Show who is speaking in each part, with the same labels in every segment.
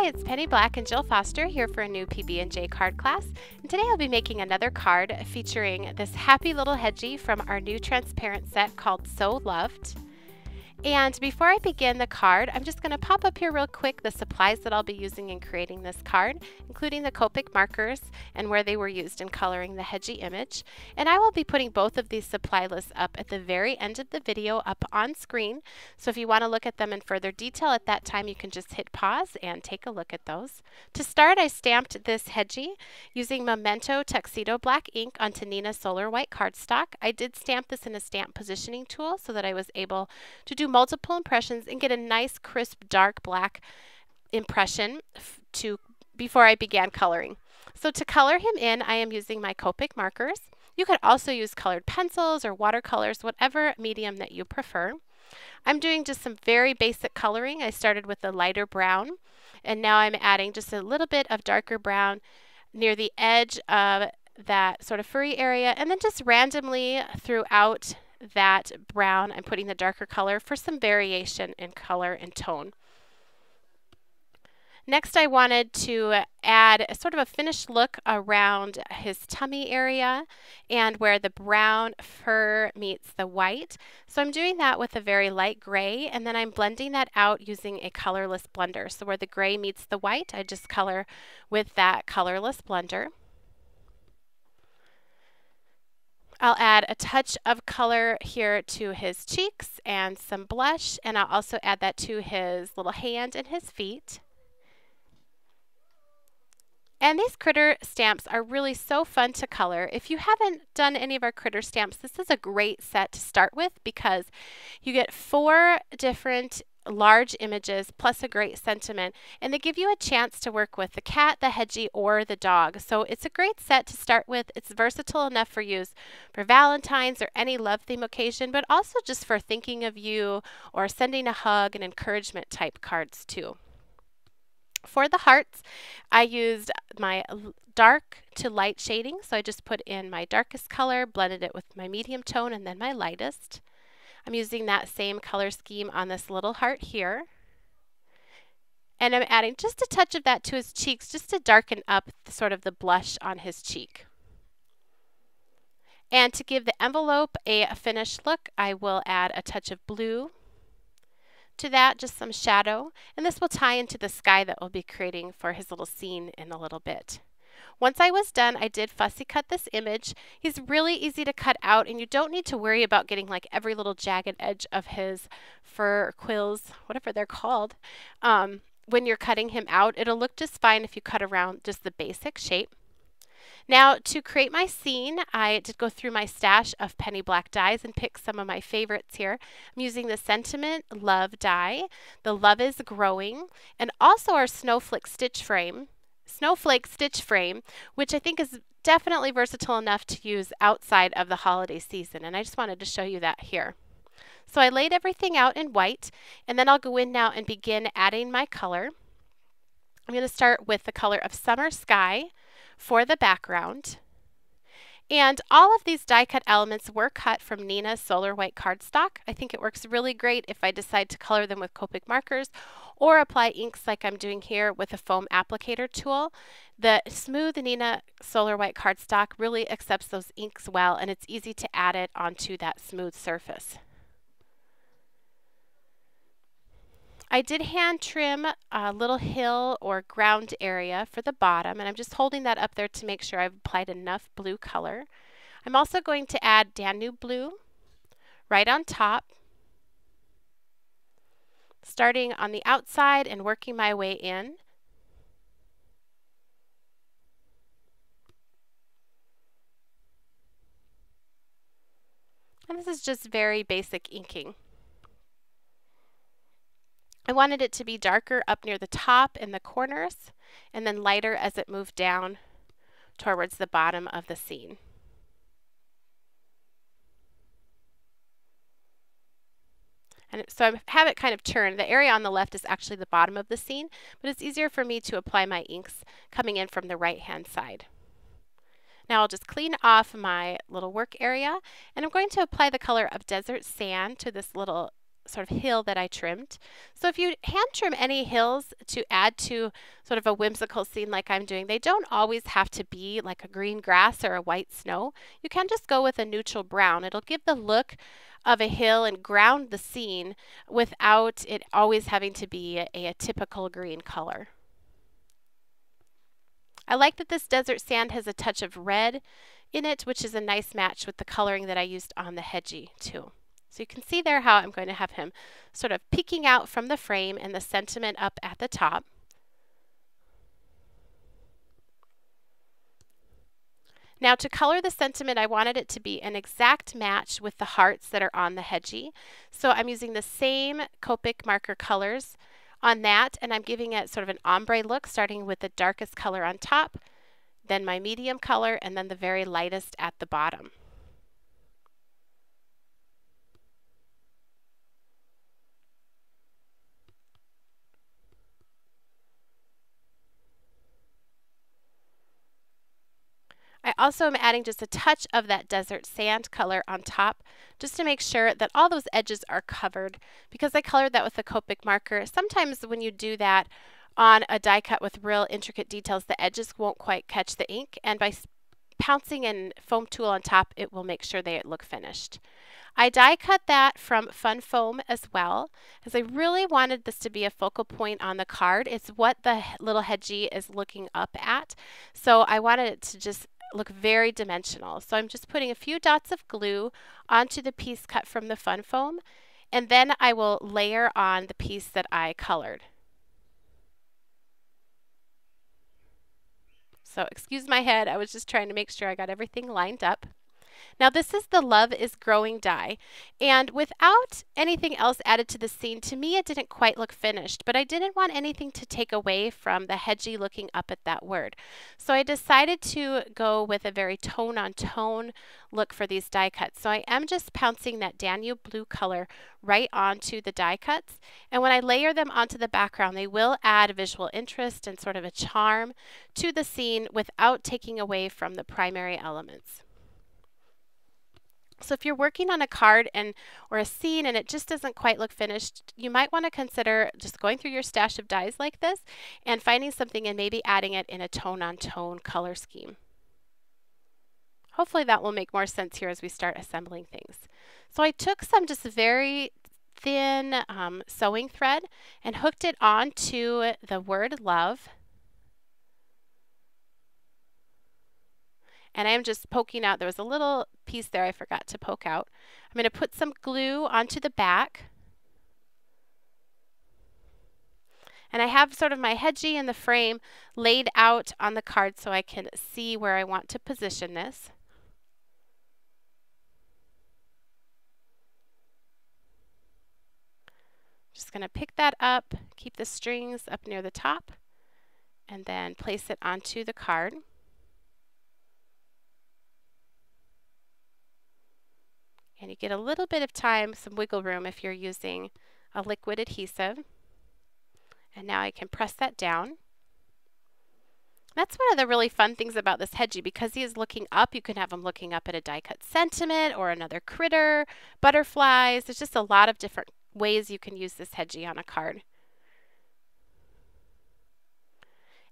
Speaker 1: Hi, it's Penny Black and Jill Foster here for a new PB&J card class. And today I'll be making another card featuring this happy little Hedgie from our new transparent set called So Loved. And before I begin the card, I'm just going to pop up here real quick the supplies that I'll be using in creating this card, including the Copic markers and where they were used in coloring the Hedgie image. And I will be putting both of these supply lists up at the very end of the video up on screen. So if you want to look at them in further detail at that time, you can just hit pause and take a look at those. To start, I stamped this Hedgie using Memento Tuxedo Black ink onto Neenah Solar White cardstock. I did stamp this in a stamp positioning tool so that I was able to do multiple impressions and get a nice crisp dark black impression before I began coloring. So to color him in, I am using my Copic markers. You could also use colored pencils or watercolors, whatever medium that you prefer. I'm doing just some very basic coloring. I started with a lighter brown and now I'm adding just a little bit of darker brown near the edge of that sort of furry area, and then just randomly throughout that brown, I'm putting the darker color for some variation in color and tone. Next, I wanted to add a sort of a finished look around his tummy area and where the brown fur meets the white. So I'm doing that with a very light gray, and then I'm blending that out using a colorless blender. So where the gray meets the white, I just color with that colorless blender. I'll add a touch of color here to his cheeks and some blush, and I'll also add that to his little hand and his feet. And these critter stamps are really so fun to color. If you haven't done any of our critter stamps, this is a great set to start with because you get 4 different large images plus a great sentiment, and they give you a chance to work with the cat, the Hedgie, or the dog. So it's a great set to start with. It's versatile enough for use for Valentine's or any love theme occasion, but also just for thinking of you or sending a hug and encouragement type cards too. For the hearts, I used my dark to light shading, so I just put in my darkest color, blended it with my medium tone, and then my lightest. I'm using that same color scheme on this little heart here. And I'm adding just a touch of that to his cheeks just to darken up sort of the blush on his cheek. And to give the envelope a finished look, I will add a touch of blue to that, just some shadow. And this will tie into the sky that we'll be creating for his little scene in a little bit. Once I was done, I did fussy cut this image. He's really easy to cut out, and you don't need to worry about getting like every little jagged edge of his fur or quills, whatever they're called, when you're cutting him out. It'll look just fine if you cut around just the basic shape. Now, to create my scene, I did go through my stash of Penny Black dies and pick some of my favorites here. I'm using the Sentiment Love die, the Love is Growing, and also our Snowflake stitch frame, which I think is definitely versatile enough to use outside of the holiday season, and I just wanted to show you that here. So I laid everything out in white, and then I'll go in now and begin adding my color. I'm going to start with the color of Summer Sky for the background. And all of these die cut elements were cut from Neenah Solar White cardstock. I think it works really great if I decide to color them with Copic markers or apply inks like I'm doing here with a foam applicator tool. The smooth Neenah Solar White cardstock really accepts those inks well, and it's easy to add it onto that smooth surface. I did hand trim a little hill or ground area for the bottom, and I'm just holding that up there to make sure I've applied enough blue color. I'm also going to add Danube blue right on top, starting on the outside and working my way in. And this is just very basic inking. I wanted it to be darker up near the top and the corners, and then lighter as it moved down towards the bottom of the scene. And so I have it kind of turned. The area on the left is actually the bottom of the scene, but it's easier for me to apply my inks coming in from the right-hand side. Now I'll just clean off my little work area, and I'm going to apply the color of Desert Sand to this little sort of hill that I trimmed. So if you hand trim any hills to add to sort of a whimsical scene like I'm doing, they don't always have to be like a green grass or a white snow. You can just go with a neutral brown. It'll give the look of a hill and ground the scene without it always having to be a typical green color. I like that this desert sand has a touch of red in it, which is a nice match with the coloring that I used on the Hedgie too. So you can see there how I'm going to have him sort of peeking out from the frame and the sentiment up at the top. Now to color the sentiment, I wanted it to be an exact match with the hearts that are on the Hedgie. So I'm using the same Copic marker colors on that, and I'm giving it sort of an ombre look, starting with the darkest color on top, then my medium color, and then the very lightest at the bottom. I also am adding just a touch of that desert sand color on top just to make sure that all those edges are covered. Because I colored that with a Copic marker, sometimes when you do that on a die cut with real intricate details, the edges won't quite catch the ink, and by pouncing a foam tool on top, it will make sure they look finished. I die cut that from Fun Foam as well, as I really wanted this to be a focal point on the card. It's what the little Hedgie is looking up at, so I wanted it to just look very dimensional. So I'm just putting a few dots of glue onto the piece cut from the Fun Foam, and then I will layer on the piece that I colored. So excuse my head, I was just trying to make sure I got everything lined up. Now this is the Love is Growing die, and without anything else added to the scene, to me it didn't quite look finished, but I didn't want anything to take away from the Hedgie looking up at that word. So I decided to go with a very tone on tone look for these die cuts. So I am just pouncing that Danube blue color right onto the die cuts, and when I layer them onto the background, they will add visual interest and sort of a charm to the scene without taking away from the primary elements. So if you're working on a card or a scene and it just doesn't quite look finished, you might want to consider just going through your stash of dies like this and finding something and maybe adding it in a tone-on-tone color scheme. Hopefully that will make more sense here as we start assembling things. So I took some just very thin sewing thread and hooked it onto the word love. And I am just poking out. There was a little piece there I forgot to poke out. I'm going to put some glue onto the back. And I have sort of my Hedgie in the frame laid out on the card so I can see where I want to position this. Just going to pick that up, keep the strings up near the top, and then place it onto the card. And you get a little bit of time, some wiggle room if you're using a liquid adhesive. And now I can press that down. That's one of the really fun things about this Hedgie. Because he is looking up, you can have him looking up at a die cut sentiment or another critter, butterflies. There's just a lot of different ways you can use this Hedgie on a card.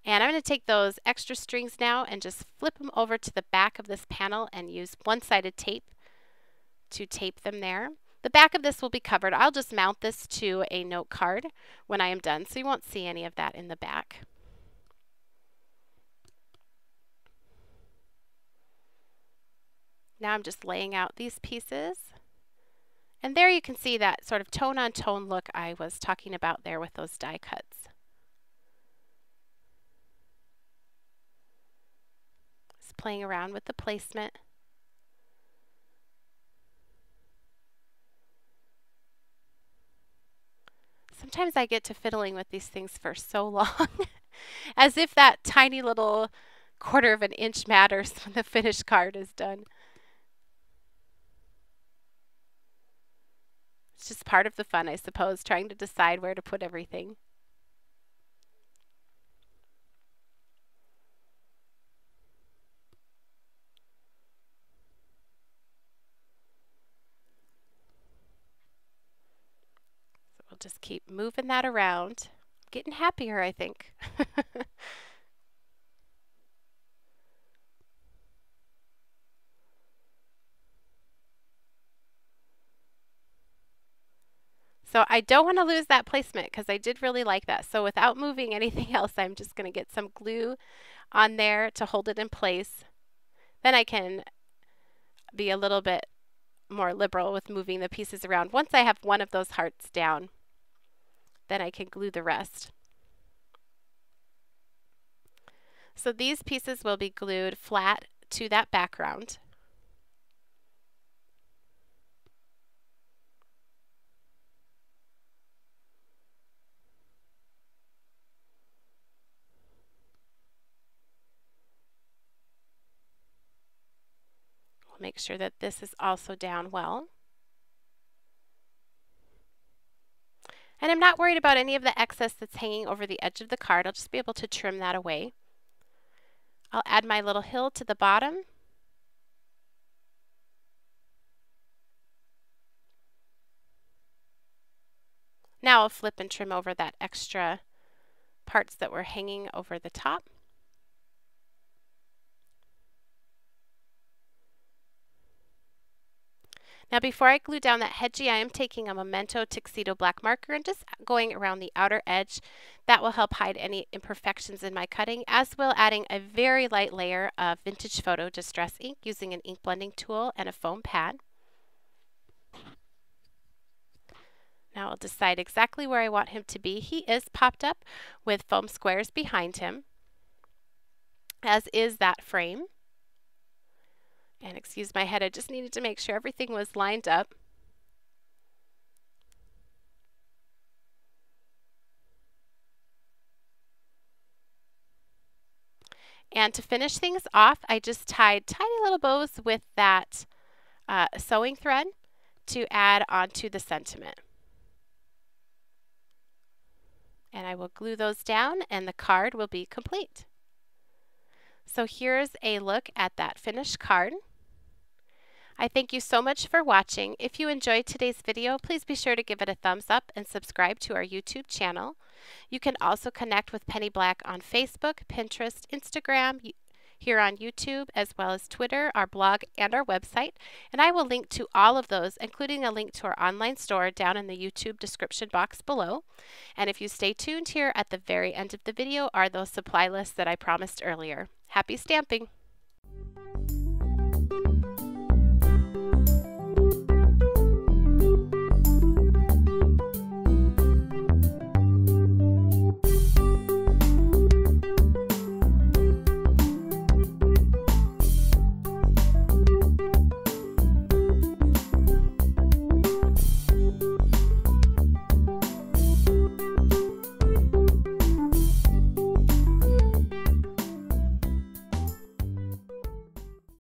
Speaker 1: And I'm going to take those extra strings now and just flip them over to the back of this panel and use one-sided tape to tape them there. The back of this will be covered. I'll just mount this to a note card when I am done, so you won't see any of that in the back. Now I'm just laying out these pieces. And there you can see that sort of tone-on-tone look I was talking about there with those die cuts. Just playing around with the placement. Sometimes I get to fiddling with these things for so long, as if that tiny little quarter of an inch matters when the finished card is done. It's just part of the fun, I suppose, trying to decide where to put everything. just keep moving that around. Getting happier, I think. So I don't want to lose that placement because I did really like that. So without moving anything else, I'm just going to get some glue on there to hold it in place. Then I can be a little bit more liberal with moving the pieces around. Once I have one of those hearts down, then I can glue the rest. So these pieces will be glued flat to that background. We'll make sure that this is also down well. And I'm not worried about any of the excess that's hanging over the edge of the card. I'll just be able to trim that away. I'll add my little hill to the bottom. Now I'll flip and trim over that extra parts that were hanging over the top. Now before I glue down that Hedgie, I am taking a Memento Tuxedo black marker and just going around the outer edge. That will help hide any imperfections in my cutting, as well adding a very light layer of Vintage Photo Distress ink using an ink blending tool and a foam pad. Now I'll decide exactly where I want him to be. He is popped up with foam squares behind him, as is that frame. And excuse my head, I just needed to make sure everything was lined up. And to finish things off, I just tied tiny little bows with that sewing thread to add onto the sentiment. And I will glue those down and the card will be complete. So here's a look at that finished card. I thank you so much for watching. If you enjoyed today's video, please be sure to give it a thumbs up and subscribe to our YouTube channel. You can also connect with Penny Black on Facebook, Pinterest, Instagram, here on YouTube, as well as Twitter, our blog, and our website. And I will link to all of those, including a link to our online store down in the YouTube description box below. And if you stay tuned, here at the very end of the video are those supply lists that I promised earlier. Happy stamping!